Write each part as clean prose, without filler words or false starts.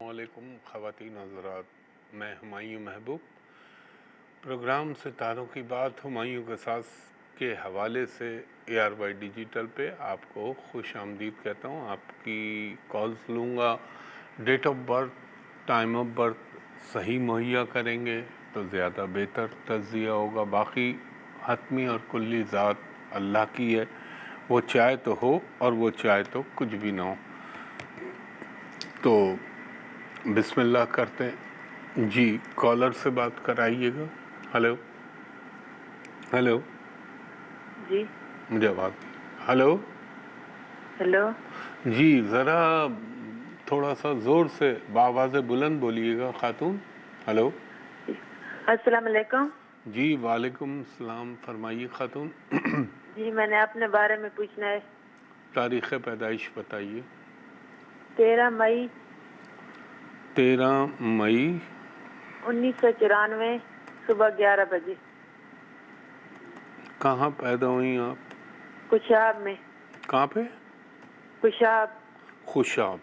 علیکم خواتین حضرات، میں ہمایوں محبوب پروگرام ستاروں کی بات ہمایوں کے ساتھ کے حوالے سے ARY ڈیجیٹل پہ آپ کو خوش آمدید کہتا ہوں۔ آپ کی کالز لوں گا، date of birth, time of birth صحیح مہیا کریں گے تو زیادہ بہتر تجزیہ ہوگا۔ باقی حتمی اور کلی ذات اللہ کی ہے، وہ چاہے تو ہو اور وہ چاہے تو کچھ بھی نہ ہو۔ تو بسم اللہ کرتے ہیں جی۔ کالر سے بات کرائیے گا۔ ہلو ہلو جی مجھے آواز ہلو ہیلو جی، ذرا تھوڑا سا زور سے بآواز بلند بولیے گا خاتون۔ ہلو السلام علیکم۔ جی وعلیکم السلام، فرمائیے خاتون۔ جی میں نے اپنے بارے میں پوچھنا ہے۔ تاریخ پیدائش بتائیے۔ 13 مئی 13 مئی 1994 صبح 11 بجے۔ کہاں پیدا ہوئی آپ؟ کشاب میں۔ کہاں پہ؟ کشاب۔ خوشاب۔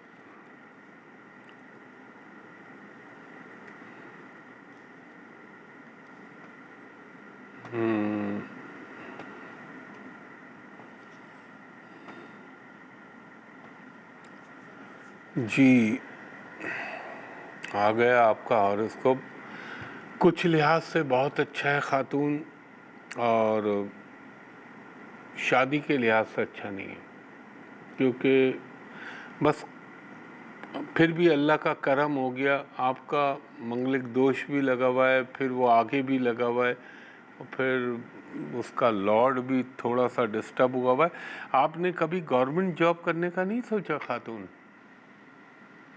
جی آ گیا آپ کا ہاروسکوپ۔ کچھ لحاظ سے بہت اچھا ہے خاتون، اور شادی کے لحاظ سے اچھا نہیں ہے، کیونکہ بس پھر بھی اللہ کا کرم ہو گیا، آپ کا منگلک دوش بھی لگا ہوا ہے، پھر وہ آگے بھی لگا ہوا ہے، اور پھر اس کا لارڈ بھی تھوڑا سا ڈسٹرب ہوا ہوا ہے۔ آپ نے کبھی گورنمنٹ جاب کرنے کا نہیں سوچا خاتون؟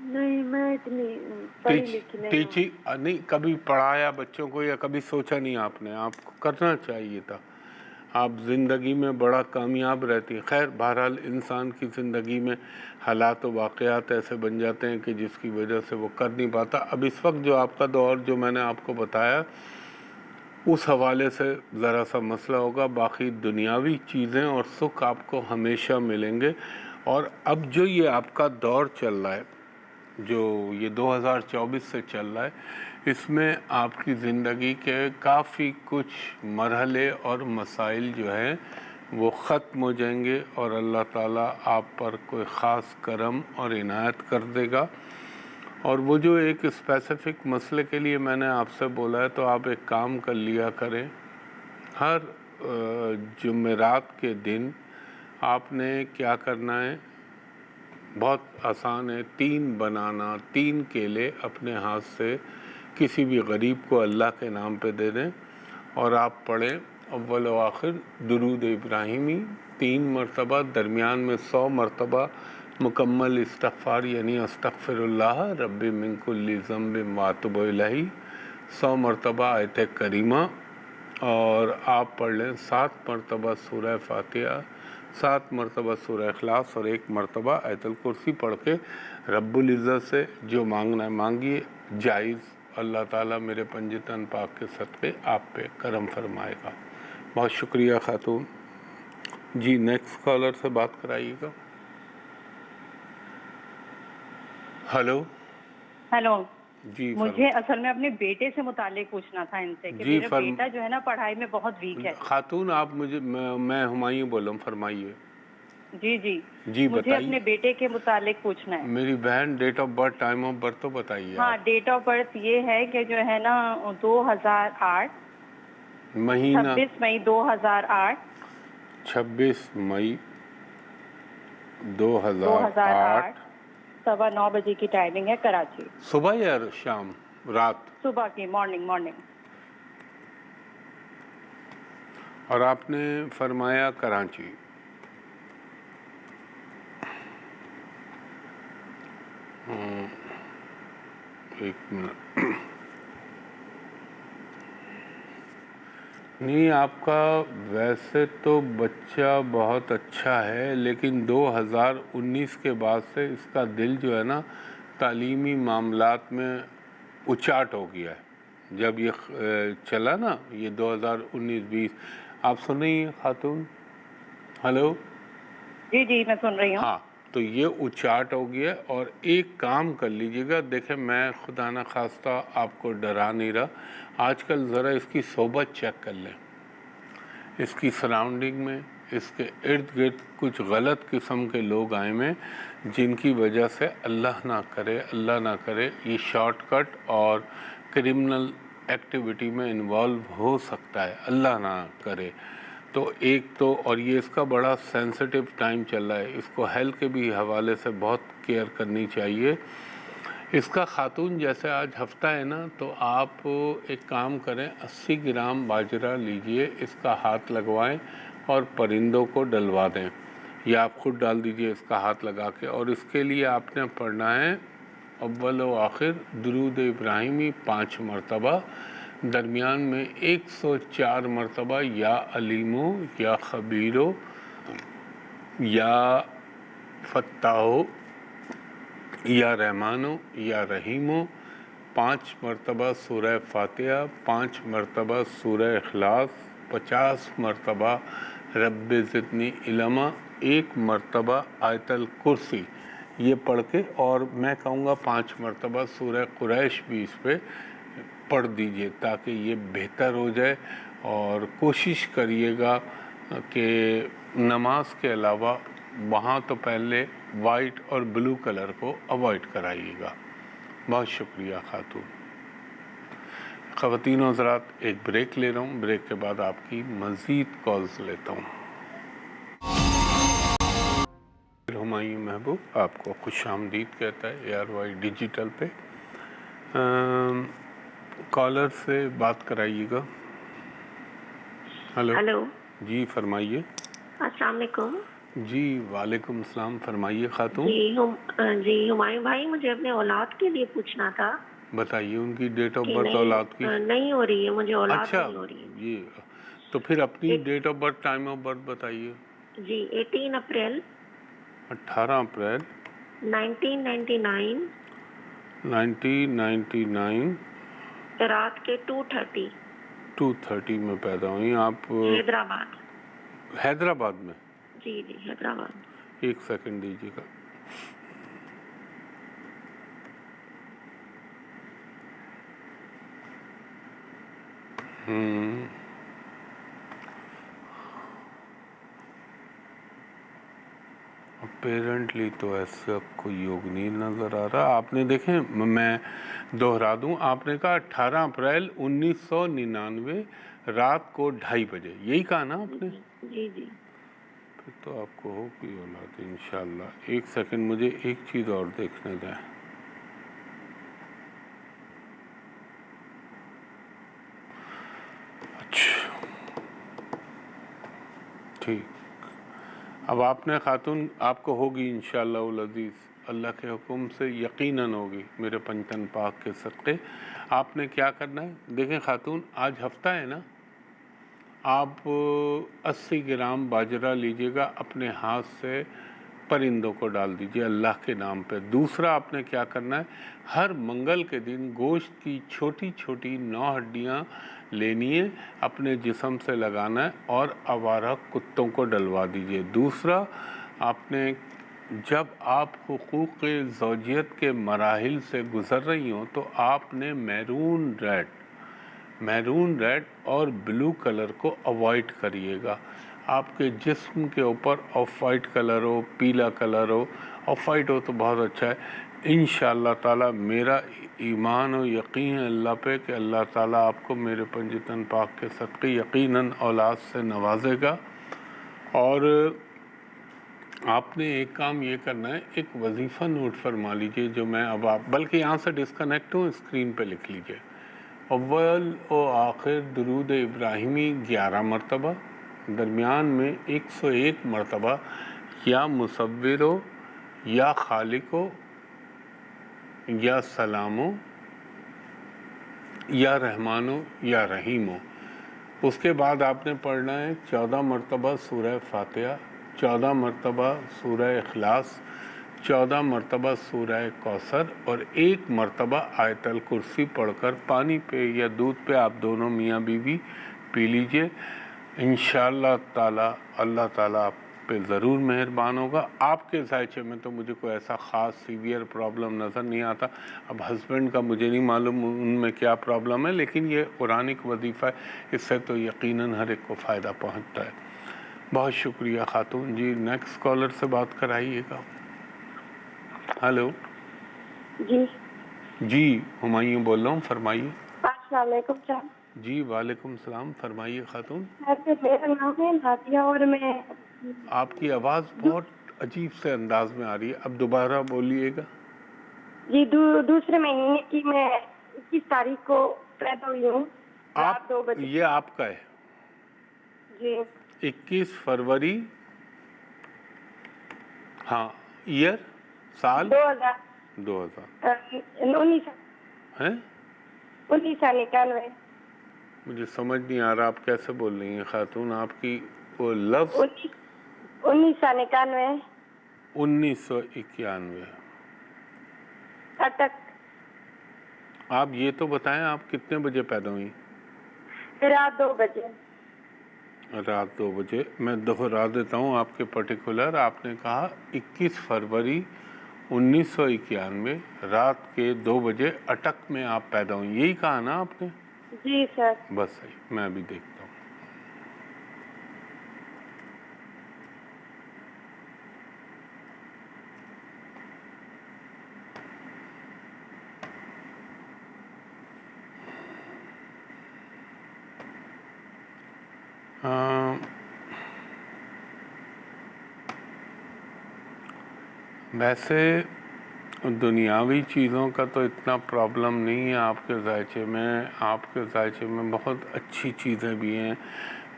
نہیں، میں اتنی پڑھی لکھی نہیں ہوں۔ نہیں کبھی پڑھایا بچوں کو، یا کبھی سوچا نہیں آپ نے؟ آپ کو کرنا چاہیے تھا، آپ زندگی میں بڑا کامیاب رہتی ہیں۔ خیر بہرحال انسان کی زندگی میں حالات و واقعات ایسے بن جاتے ہیں کہ جس کی وجہ سے وہ کر نہیں پاتا۔ اب اس وقت جو آپ کا دور جو میں نے آپ کو بتایا، اس حوالے سے ذرا سا مسئلہ ہوگا، باقی دنیاوی چیزیں اور سکھ آپ کو ہمیشہ ملیں گے۔ اور اب جو یہ آپ کا دور چل رہا ہے، جو یہ 2024 سے چل رہا ہے، اس میں آپ کی زندگی کے کافی کچھ مرحلے اور مسائل جو ہیں وہ ختم ہو جائیں گے، اور اللہ تعالیٰ آپ پر کوئی خاص کرم اور عنایت کر دے گا۔ اور وہ جو ایک اسپیسیفک مسئلے کے لیے میں نے آپ سے بولا ہے، تو آپ ایک کام کر لیا کریں، ہر جمعرات کے دن آپ نے کیا کرنا ہے، بہت آسان ہے، 3 بنانا، 3 کیلے اپنے ہاتھ سے کسی بھی غریب کو اللہ کے نام پہ دے دیں، اور آپ پڑھیں اول و آخر درود ابراہیمی 3 مرتبہ، درمیان میں 100 مرتبہ مکمل استغفار، یعنی استغفر اللہ رب من کل ذنب واتوب الیہ، 100 مرتبہ آیت کریمہ، اور آپ پڑھ لیں 7 مرتبہ سورہ فاتحہ، 7 مرتبہ سورہ اخلاص، اور 1 مرتبہ آیت الکرسی پڑھ کے رب العزت سے جو مانگنا ہے مانگیے، جائز، اللہ تعالیٰ میرے پنجتن پاک کے صدقے آپ پہ کرم فرمائے گا۔ بہت شکریہ خاتون جی۔ نیکسٹ کالر سے بات کرائیے گا۔ ہلو ہیلو جی مجھے اصل میں اپنے بیٹے سے متعلق پوچھنا تھا ان سے کہ جی میرا بیٹا جو ہے نا پڑھائی میں بہت ویک ہے۔ خاتون آپ مجھے، میں ہمایوں بول رہا ہوں، فرمائیے۔ جی مجھے بتائیے۔ اپنے بیٹے کے متعلق پوچھنا ہے۔ میری بہن date of birth, time of birth تو بتائیے ہاں، آپ۔ ڈیٹ آف برتھ یہ ہے کہ جو ہے نا 2008 مہینہ 26 مئی 2008 26 مئی 2008 9:15 بجے کی ٹائمنگ ہے، کراچی۔ صبح یا شام؟ رات؟ صبح کی، مارننگ۔ اور آپ نے فرمایا کراچی۔ ایک منٹ، نہیں آپ کا ویسے تو بچہ بہت اچھا ہے، لیکن 2019 کے بعد سے اس کا دل جو ہے نا تعلیمی معاملات میں اچاٹ ہو گیا ہے۔ جب یہ چلا نا یہ 2019-20، آپ سن رہی ہیں خاتون؟ ہلو جی میں سن رہی ہوں۔ ہاں، تو تو یہ اچاٹ ہو گیا. اور ایک کام کر لیجیے گا, دیکھیں میں خدا نہ خواستہ آپ کو ڈرا نہیں رہا, آج کل ذرا اس کی صحبت چیک کر لیں, اس کی سراؤنڈنگ میں اس کے ارد گرد کچھ غلط قسم کے لوگ آئے ہیں جن کی وجہ سے اللہ نہ کرے یہ شارٹ کٹ اور کرمنل ایکٹیویٹی میں انوالو ہو سکتا ہے, اللہ نہ کرے. تو ایک تو, اور یہ اس کا بڑا سینسٹیو ٹائم چل رہا ہے, اس کو ہیلتھ کے بھی حوالے سے بہت کیئر کرنی چاہیے. اس کا خاتون جیسے آج ہفتہ ہے نا, تو آپ ایک کام کریں, 80 گرام باجرہ لیجئے, اس کا ہاتھ لگوائیں اور پرندوں کو ڈلوا دیں, یا آپ خود ڈال دیجئے اس کا ہاتھ لگا کے. اور اس کے لیے آپ نے پڑھنا ہے اول و آخر درود ابراہیمی 5 مرتبہ, درمیان میں 104 مرتبہ یا علیمو یا خبیرو یا فتاحو یا رحمانو یا رحیمو, 5 مرتبہ سورہ فاتحہ, 5 مرتبہ سورہ اخلاص, 50 مرتبہ رب زدنی علما, 1 مرتبہ آیت الکرسی یہ پڑھ کے, اور میں کہوں گا 5 مرتبہ سورہ قریش بھی اس پہ پڑھ دیجئے تاکہ یہ بہتر ہو جائے. اور کوشش کریے گا کہ نماز کے علاوہ وہاں تو پہلے وائٹ اور بلو کلر کو اوائڈ کرائیے گا. بہت شکریہ خاتون. خواتین و حضرات, ایک بریک لے رہا ہوں, بریک کے بعد آپ کی مزید کالز لیتا ہوں. ہمایوں محبوب آپ کو خوش آمدید کہتا ہے ARY ڈیجیٹل پہ. کالر سے بات کرائیے گا. ہلو, جی فرمائیے. السلام علیکم. جی وعلیکم السلام, فرمائیے خاتون. جی ہمایوں بھائی, مجھے اپنے اولاد کے لیے پوچھنا تھا. بتائیے ان کی ڈیٹ آف برتھ اولاد کی. نہیں ہو رہی ہے, مجھے اولاد اچھا, نہیں ہو رہی ہے. یہ تو پھر اپنی date of birth, time of birth بتائیے. جی 18 اپریل 18 اپریل 1999 1999 رات کے 2:30 میں پیدا ہوئی آپ حیدرآباد. حیدرآباد میں. جی حیدرآباد. ایک سیکنڈ دیجیے گا. اپیرنٹلی تو ایسا کوئی یوگ نہیں نظر آ رہا. آپ نے دیکھیں, میں دوہرا دوں, آپ نے کہا 18 اپریل 1999 رات کو 2:30 بجے, یہی کہا نا آپ نے؟ جی پھر تو آپ کو ہوگی اولاد انشاءاللہ. ایک سیکنڈ, مجھے ایک چیز اور دیکھنے دیں. اچھا ٹھیک, اب آپ نے خاتون, آپ کو ہوگی انشاءاللہ العزیز, اللہ کے حکم سے یقیناً ہوگی میرے پنجتن پاک کے صدقے. آپ نے کیا کرنا ہے, دیکھیں خاتون, آج ہفتہ ہے نا, آپ 80 گرام باجرہ لیجئے گا, اپنے ہاتھ سے پرندوں کو ڈال دیجئے اللہ کے نام پہ. دوسرا آپ نے کیا کرنا ہے, ہر منگل کے دن گوشت کی چھوٹی چھوٹی 9 ہڈیاں لینی ہے, اپنے جسم سے لگانا ہے اور آوارہ کتوں کو ڈلوا دیجئے. دوسرا آپ نے, جب آپ حقوق زوجیت کے مراحل سے گزر رہی ہوں تو آپ نے میرون ریڈ اور بلو کلر کو اوائڈ کریے گا. آپ کے جسم کے اوپر آف وائٹ کلر ہو, پیلا کلر ہو. آف وائٹ ہو تو بہت اچھا ہے. انشاءاللہ تعالی میرا ایمان و یقین ہے اللہ پہ کہ اللہ تعالیٰ آپ کو میرے پنجتن پاک کے صدقے یقیناً اولاد سے نوازے گا. اور آپ نے ایک کام یہ کرنا ہے, ایک وظیفہ نوٹ فرما لیجئے جو میں اب آپ, بلکہ یہاں سے ڈسکنیکٹ ہوں, اسکرین پہ لکھ لیجئے. اول و آخر درود ابراہیمی 11 مرتبہ, درمیان میں 101 مرتبہ یا مصورو یا خالقو یا سلامو یا رحمانو یا رحیمو. اس کے بعد آپ نے پڑھنا ہے 14 مرتبہ سورہ فاتحہ, 14 مرتبہ سورہ اخلاص, 14 مرتبہ سورہ کوثر, اور 1 مرتبہ آیت الکرسی پڑھ کر پانی پہ یا دودھ پہ آپ دونوں میاں بیوی پی لیجئے. انشاءاللہ تعالی اللہ تعالیٰ پہ ضرور مہربان ہوگا. آپ کے ذائچے میں تو مجھے کوئی ایسا خاص سیویئر پرابلم نظر نہیں آتا. اب ہسبینڈ کا مجھے نہیں معلوم ان میں کیا پرابلم ہے، لیکن یہ قرآنک وظیفہ ہے، اس سے تو یقیناً ہر ایک کو فائدہ پہنچتا ہے. بہت شکریہ خاتون جی. نیکسٹ کالر سے بات کرائیے گا. ہلو جی جی، ہمایوں بول رہا ہوں، فرمائیے. السلام علیکم صاحب. جی وعلیکم السلام، فرمائیے خاتون. میرا نام ہے نادیہ اور میں آپ کی آواز بہت عجیب سے انداز میں آ رہی ہے، اب دوبارہ بولیے گا. جی دوسرے مہینے کی میں 21 تاریخ کو پیدا ہوئی ہوں رات 2 بجے. یہ آپ کا ہے جی 21 فروری. ہاں، ایئر سال 2000 ہے. 1991. مجھے سمجھ نہیں آ رہا آپ کیسے بول رہی ہیں خاتون. آپ کی وہ لفظ 1991 1991. اٹک. آپ یہ تو بتائیں آپ کتنے بجے پیدا ہوئی؟ رات 2 بجے. رات 2 بجے. میں دہرا دیتا ہوں آپ کے پرٹیکولر. آپ نے کہا 21 فروری 1991 رات کے 2 بجے اٹک میں آپ پیدا ہوئی، یہی کہا نا آپ نے؟ جی سر. بس صحیح، میں ابھی دیکھتا ہوں. ویسے دنیاوی چیزوں کا تو اتنا پرابلم نہیں ہے آپ کے ذائچے میں. آپ کے ذائچے میں بہت اچھی چیزیں بھی ہیں،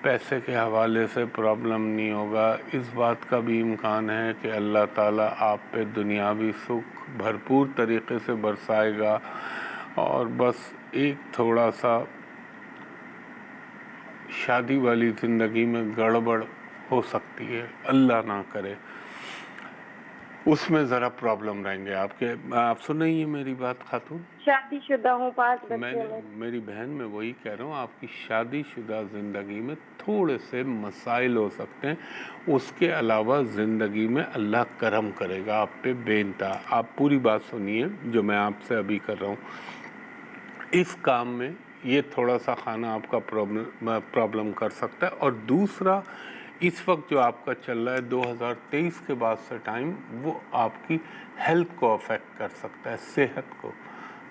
پیسے کے حوالے سے پرابلم نہیں ہوگا. اس بات کا بھی امکان ہے کہ اللہ تعالیٰ آپ پہ دنیاوی سکھ بھرپور طریقے سے برسائے گا، اور بس ایک تھوڑا سا شادی والی زندگی میں گڑبڑ ہو سکتی ہے، اللہ نہ کرے، اس میں ذرا پرابلم رہیں گے آپ کے. آپ سن رہی ہیں میری بات خاتون؟ شادی شدہ ہوں، 5 بچے ہیں. میری بہن میں وہی کہہ رہا ہوں، آپ کی شادی شدہ زندگی میں تھوڑے سے مسائل ہو سکتے ہیں. اس کے علاوہ زندگی میں اللہ کرم کرے گا آپ پہ بے انتہا. آپ پوری بات سنیے جو میں آپ سے ابھی کر رہا ہوں. اس کام میں یہ تھوڑا سا خانہ آپ کا پرابلم کر سکتا ہے. اور دوسرا، اس وقت جو آپ کا چل رہا ہے 2023 کے بعد سے ٹائم، وہ آپ کی ہیلتھ کو افیکٹ کر سکتا ہے، صحت کو.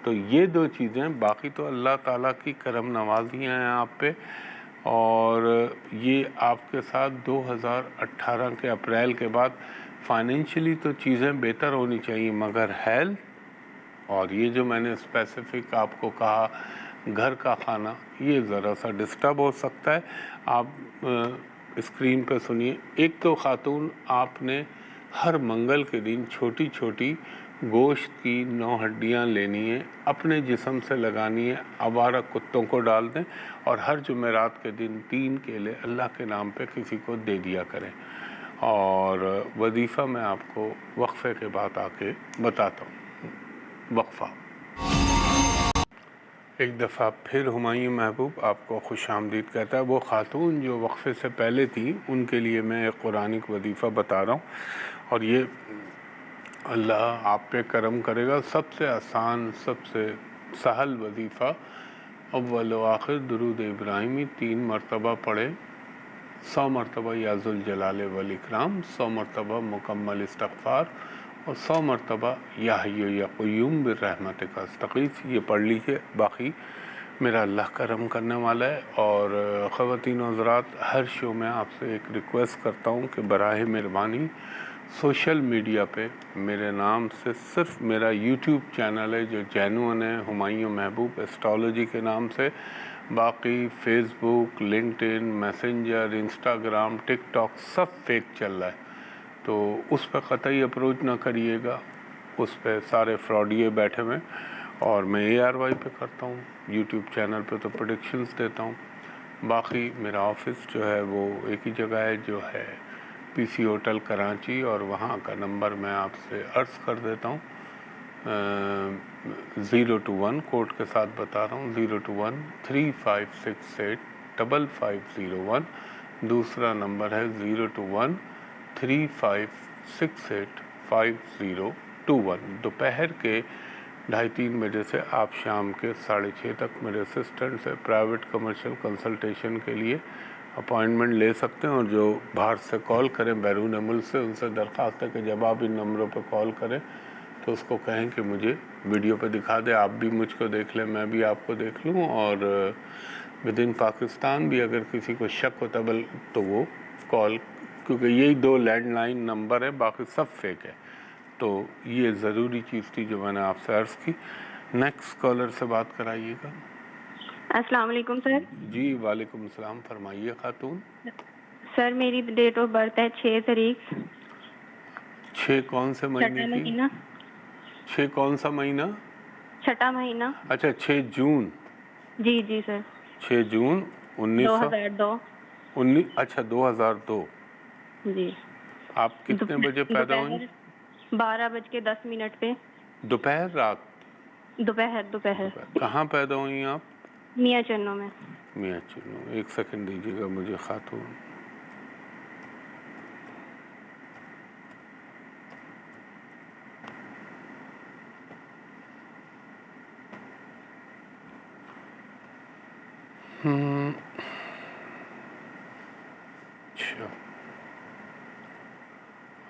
تو یہ 2 چیزیں. باقی تو اللہ تعالیٰ کی کرم نوازیاں ہیں آپ پہ. اور یہ آپ کے ساتھ 2018 کے اپریل کے بعد فائنینشلی تو چیزیں بہتر ہونی چاہیے، مگر ہیلتھ اور یہ جو میں نے اسپیسیفک آپ کو کہا گھر کا کھانا، یہ ذرا سا ڈسٹرب ہو سکتا ہے. آپ اسکرین پہ سنیے. ایک تو خاتون، آپ نے ہر منگل کے دن چھوٹی چھوٹی گوشت کی 9 ہڈیاں لینی ہیں، اپنے جسم سے لگانی ہے، آوارہ کتوں کو ڈال دیں، اور ہر جمعرات کے دن 3 کیلے اللہ کے نام پہ کسی کو دے دیا کریں. اور وظیفہ میں آپ کو وقفے کے بعد آ کے بتاتا ہوں. وقفہ. ایک دفعہ پھر ہمایوں محبوب آپ کو خوش آمدید کہتا ہے. وہ خاتون جو وقفے سے پہلے تھی، ان کے لیے میں ایک قرآنک وظیفہ بتا رہا ہوں، اور یہ اللہ آپ پہ کرم کرے گا. سب سے آسان، سب سے سہل وظیفہ. اول و آخر درود ابراہیمی 3 مرتبہ پڑھے، 100 مرتبہ یا ذوالجلال والاکرام، 100 مرتبہ مکمل استغفار، اور 100 مرتبہ یا حی یا قیوم برحمتک استغیث. یہ پڑھ لیجیے. باقی میرا اللہ کرم کرنے والا ہے. اور خواتین و حضرات، ہر شو میں آپ سے ایک ریکویسٹ کرتا ہوں کہ براہ مہربانی سوشل میڈیا پہ میرے نام سے صرف میرا یوٹیوب چینل ہے جو جینوئن ہے، ہمایوں محبوب ایسٹرالوجی کے نام سے. باقی فیس بک، لنکڈ ان، میسنجر، انسٹاگرام، ٹک ٹاک سب فیک چل رہا ہے، تو اس پہ قطعی اپروچ نہ کریے گا. اس پہ سارے فراڈیے بیٹھے ہوئے. اور میں ARY پہ کرتا ہوں، یوٹیوب چینل پہ تو پروڈکشنز دیتا ہوں. باقی میرا آفس جو ہے وہ ایک ہی جگہ ہے، جو ہے PC ہوٹل کراچی، اور وہاں کا نمبر میں آپ سے عرض کر دیتا ہوں. 021 کوڈ کے ساتھ بتا رہا ہوں، 021 3568 5501. دوسرا نمبر ہے 021 35685021. دوپہر کے 2:30-3 بجے سے آپ شام کے 6:30 تک میرے اسسٹنٹ سے پرائیویٹ کمرشل کنسلٹیشن کے لیے اپوائنٹمنٹ لے سکتے ہیں. اور جو باہر سے کال کریں بیرون ملک سے، ان سے درخواست ہے کہ جب آپ ان نمبروں پہ کال کریں تو اس کو کہیں کہ مجھے ویڈیو پہ دکھا دیں، آپ بھی مجھ کو دیکھ لیں، میں بھی آپ کو دیکھ لوں. اور ود ان پاکستان بھی اگر کسی کو شک ہوتا تو وہ کال، کیونکہ یہی 2 لینڈ لائن نمبر ہیں، باقی سب فیک ہے. تو یہ ضروری چیز تھی جو میں نے آپ سے عرض کی. نیکسٹ کالر سے بات کرائیے گا. السلام علیکم سر. جی وعلیکم السلام، فرمائیے خاتون. سر میری ڈیٹ آف برتھ ہے 6 تاریخ 6 کون سے مہینے کی؟ 6 کون سا مہینہ؟ چھٹا مہینہ. اچھا 6 جون. جی جی سر. 6 جون 2002. اچھا 2002. جی. آپ کتنے بجے پیدا ہوئیں؟ 12:10 پہ. دوپہر رات؟ دوپہر. کہاں پیدا ہوئی آپ؟ میاں چنوں میں. میاں چنوں. ایک سیکنڈ دیجیے گا مجھے خاتون.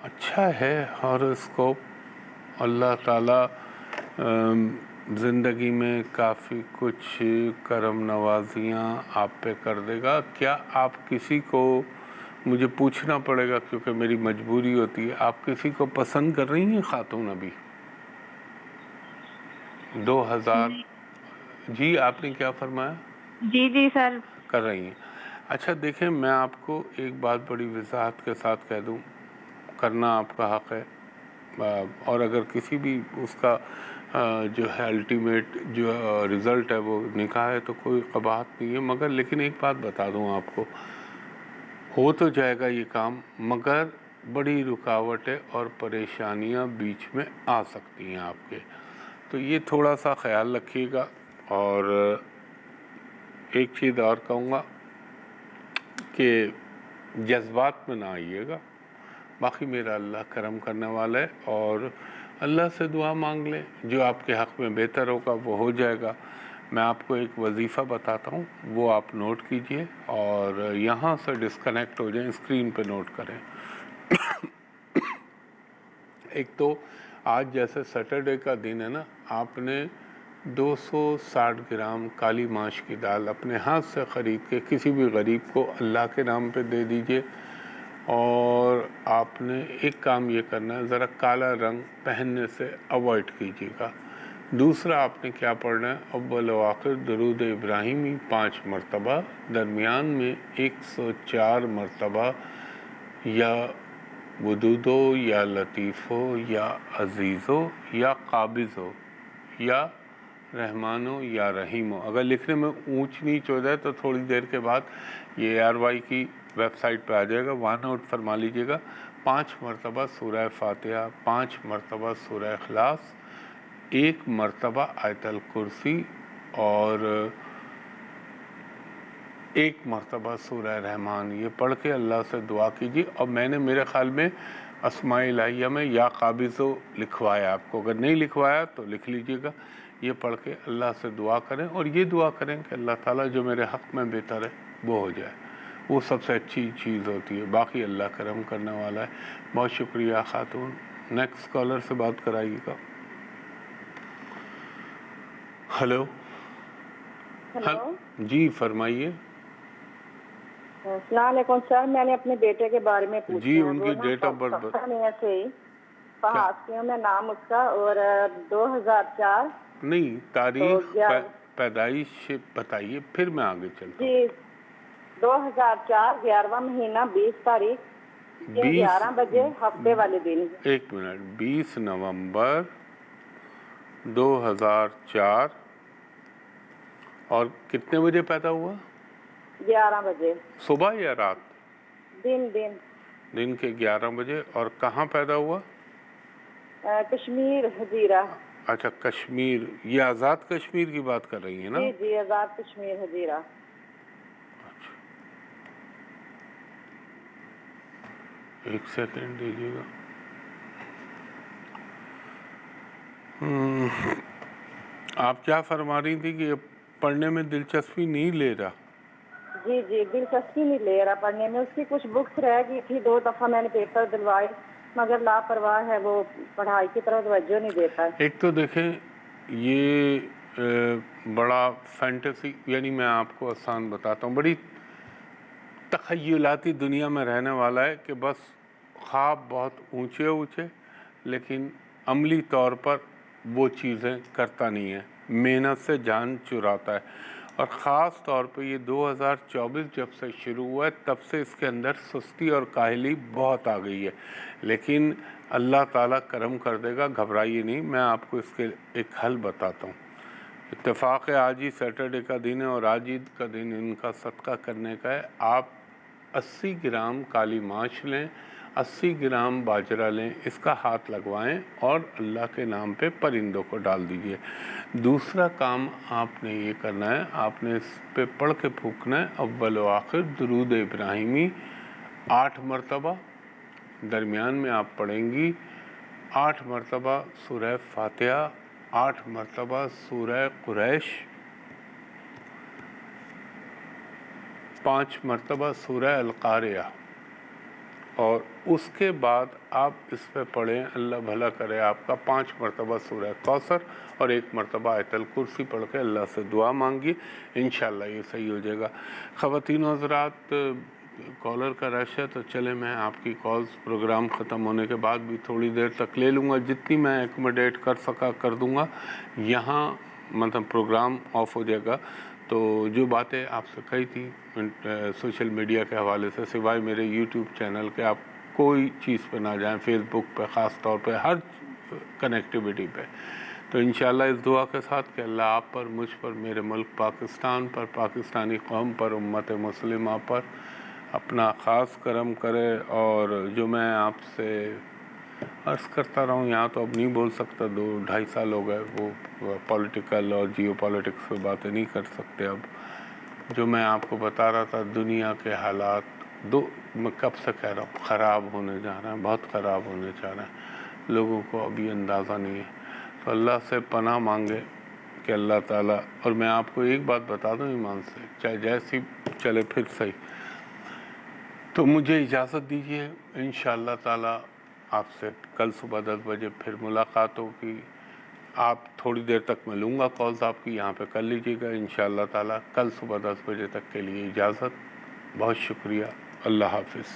اچھا ہے ہاروسکوپ. اللہ تعالیٰ زندگی میں کافی کچھ کرم نوازیاں آپ پہ کر دے گا. کیا آپ کسی کو، مجھے پوچھنا پڑے گا کیونکہ میری مجبوری ہوتی ہے، آپ کسی کو پسند کر رہی ہیں خاتون ابھی؟ 2000 جی آپ نے کیا فرمایا؟ جی سر. کر رہی ہیں. اچھا دیکھیں، میں آپ کو ایک بات بڑی وضاحت کے ساتھ کہہ دوں، کرنا آپ کا حق ہے، اور اگر کسی بھی اس کا جو ہے الٹیمیٹ جو رزلٹ ہے وہ نکاح ہے تو کوئی قباحت نہیں ہے. مگر لیکن ایک بات بتا دوں آپ کو، ہو تو جائے گا یہ کام، مگر بڑی رکاوٹیں اور پریشانیاں بیچ میں آ سکتی ہیں آپ کے. تو یہ تھوڑا سا خیال رکھیے گا. اور ایک چیز اور کہوں گا کہ جذبات میں نہ آئیے گا. باقی میرا اللہ کرم کرنے والا ہے، اور اللہ سے دعا مانگ لیں، جو آپ کے حق میں بہتر ہوگا وہ ہو جائے گا. میں آپ کو ایک وظیفہ بتاتا ہوں، وہ آپ نوٹ کیجئے اور یہاں سے ڈسکنیکٹ ہو جائیں، اسکرین پہ نوٹ کریں. ایک تو آج جیسے سیٹرڈے کا دن ہے نا، آپ نے 260 گرام کالی ماش کی دال اپنے ہاتھ سے خرید کے کسی بھی غریب کو اللہ کے نام پہ دے دیجئے. اور آپ نے ایک کام یہ کرنا ہے، ذرا کالا رنگ پہننے سے اوائڈ کیجیے گا. دوسرا آپ نے کیا پڑھنا ہے، اول و آخر درود ابراہیمی 5 مرتبہ، درمیان میں 104 مرتبہ یا ودودو یا لطیفو یا عزیزو یا قابضو یا رحمانو یا رحیمو. اگر لکھنے میں اونچ نیچ ہو جائے تو تھوڑی دیر کے بعد یہ ARY کی ویب سائٹ پہ آ جائے گا، وہاں نوٹ فرما لیجیے گا. 5 مرتبہ سورہ فاتحہ، 5 مرتبہ سورہ اخلاص، 1 مرتبہ آیت الکرسی، اور 1 مرتبہ سورہ رحمان. یہ پڑھ کے اللہ سے دعا کیجیے. اور میں نے میرے خیال میں اسماء الہیہ میں یا قابضو لکھوایا، آپ کو اگر نہیں لکھوایا تو لکھ لیجیے گا. یہ پڑھ کے اللہ سے دعا کریں، اور یہ دعا کریں کہ اللہ تعالیٰ جو میرے حق میں بہتر ہے وہ ہو جائے. وہ سب سے اچھی چیز ہوتی ہے. باقی اللہ کرم کرنے والا ہے. بہت شکریہ خاتون. نیکسٹ کالر سے بات کرائیے گا. ہلو. جی فرمائیے. السلام علیکم سر. میں نے اپنے بیٹے کے بارے میں پوچھنا جی ان کی ڈیٹ آف برتھ فہاس کی میں نام اس کا، اور 2004 نہیں تاریخ پیدائش بتائیے پھر میں آگے چلتا ہوں. جی 2004 11واں مہینہ 20 تاریخ 11 بجے ہفتے والے دن. ایک منٹ. 20 نومبر 2004 اور کتنے بجے پیدا ہوا؟ 11 بجے. صبح یا رات؟ دن کے 11 بجے. اور کہاں پیدا ہوا؟ کشمیر ہزیرہ. اچھا کشمیر. یہ آزاد کشمیر کی بات کر رہی ہیں نا؟ جی آزاد کشمیر ہزیرہ. ایک سیکنڈ دیجیے گا. آپ کیا فرما رہی تھی کہ یہ پڑھنے میں دلچسپی نہیں لے رہا؟ جی جی دلچسپی نہیں لے رہا پڑھنے میں. اس کی کچھ بکس رہ گئی تھی, 2 دفعہ میں نے پیپر دلوائے, مگر لاپرواہ ہے, وہ پڑھائی کی طرف توجہ نہیں دیتا ہے. ایک تو دیکھیں یہ بڑا فینٹیسی, یعنی میں آپ کو آسان بتاتا ہوں, بڑی تخیلاتی دنیا میں رہنے والا ہے کہ بس خواب بہت اونچے اونچے, لیکن عملی طور پر وہ چیزیں کرتا نہیں ہے, محنت سے جان چراتا ہے. اور خاص طور پہ یہ 2024 جب سے شروع ہوا ہے تب سے اس کے اندر سستی اور کاہلی بہت آ گئی ہے, لیکن اللہ تعالیٰ کرم کر دے گا, گھبرائیے نہیں. میں آپ کو اس کے ایک حل بتاتا ہوں. اتفاق ہے آج ہی سیٹرڈے کا دن ہے اور آج عید کا دن ان کا صدقہ کرنے کا ہے. آپ 80 گرام کالی ماش لیں, 80 گرام باجرہ لیں, اس کا ہاتھ لگوائیں اور اللہ کے نام پہ پرندوں کو ڈال دیجئے. دوسرا کام آپ نے یہ کرنا ہے, آپ نے اس پہ پڑھ کے پھونکنا ہے اول و آخر درود ابراہیمی 8 مرتبہ. درمیان میں آپ پڑھیں گی 8 مرتبہ سورہ فاتحہ, 8 مرتبہ سورہ قریش, 5 مرتبہ سورہ القاریہ, اور اس کے بعد آپ اس پہ پڑھیں اللہ بھلا کرے آپ کا 5 مرتبہ سورہ کوثر اور 1 مرتبہ آیت الکرسی پڑھ کے اللہ سے دعا مانگیے, انشاءاللہ یہ صحیح ہو جائے گا. خواتین و حضرات, کالر کا رش ہے تو چلے میں آپ کی کالز پروگرام ختم ہونے کے بعد بھی تھوڑی دیر تک لے لوں گا, جتنی میں ایکوموڈیٹ کر سکا کر دوں گا. یہاں مطلب پروگرام آف ہو جائے گا تو جو باتیں آپ سے کہی تھی سوشل میڈیا کے حوالے سے, سوائے میرے یوٹیوب چینل کے آپ کوئی چیز پہ نہ جائیں, فیس بک پہ خاص طور پہ, ہر کنیکٹیویٹی پہ. تو انشاءاللہ اس دعا کے ساتھ کہ اللہ آپ پر, مجھ پر, میرے ملک پاکستان پر, پاکستانی قوم پر, امت مسلمہ پر اپنا خاص کرم کرے. اور جو میں آپ سے عرض کرتا رہا ہوں, یہاں تو اب نہیں بول سکتا, 2-2.5 سال ہو گئے, وہ پولیٹیکل اور جیو پالیٹکس پہ باتیں نہیں کر سکتے. اب جو میں آپ کو بتا رہا تھا دنیا کے حالات میں کب سے کہہ رہا ہوں خراب ہونے جا رہے ہیں, بہت خراب ہونے جا رہے ہیں, لوگوں کو ابھی اندازہ نہیں ہے. تو اللہ سے پناہ مانگے کہ اللہ تعالیٰ, اور میں آپ کو ایک بات بتا دوں ایمان سے, چاہے جیسی چلے پھر صحیح, تو مجھے اجازت دیجیے, انشاءاللہ تعالیٰ آپ سے کل صبح 10 بجے پھر ملاقات ہوگی. آپ تھوڑی دیر تک میں لوں گا کالز آپ کی, یہاں پہ کر لیجیے گا انشاءاللہ تعالیٰ. کل صبح 10 بجے تک کے لیے اجازت, بہت شکریہ, اللہ حافظ.